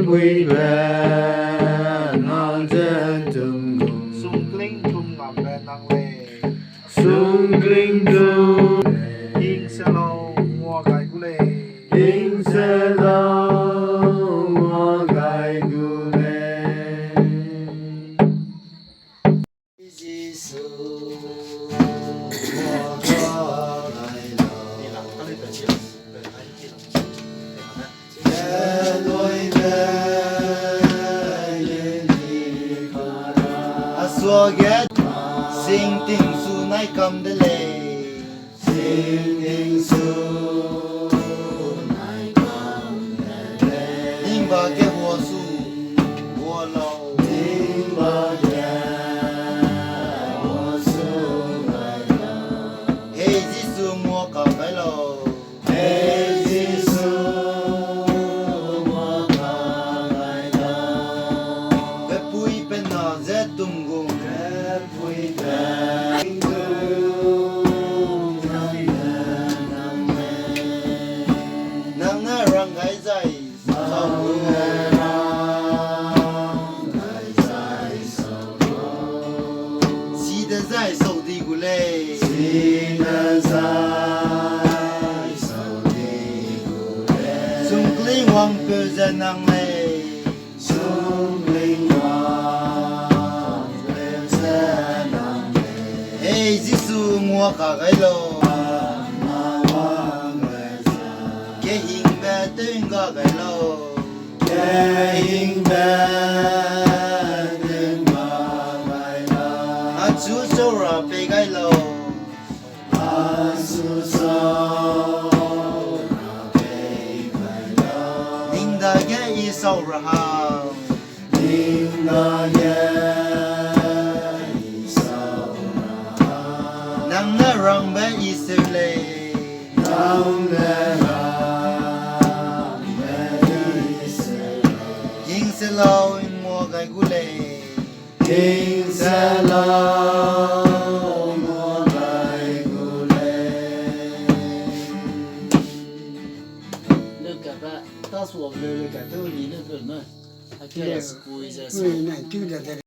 quỳ về ngon trên từng cùng sung kling tung ngầm về năng lệ sung kling tung yên xe lâu mua cái cú lệ in sẽ lâu mua cái gu lê Giêsu mua có ngày lâu lối về yên đi khả ra xua ghét sinh tình su nay cầm đê lệ xin in su này cầm lê nhưng bà cái vua su vua lâu in ba nhà hoa su ngày lâu hey Giêsu mua cả cái lâu Hey Giêsu mua cả ngày lâu về bụi bên nào dễ tung gùng Phép vui vẻ nắng ngã răng gái dày sau mưa xí đa dày sầu đi gù lê sung kling hoàng cơ dân năng lê hey Giêsu mua cả cái lô cái hình bé tên cả cái lô à chú sâu ra bê cái lô ninh đa cái ý sâu ra hàng nắng ngã răng bé ý sơ lê yên sẽ lâu mua cái gu lê King sẽ lâu mua bài gu lê那个吧，但是我们那个都离那个呢，还给了是故意在。对，那就在这里。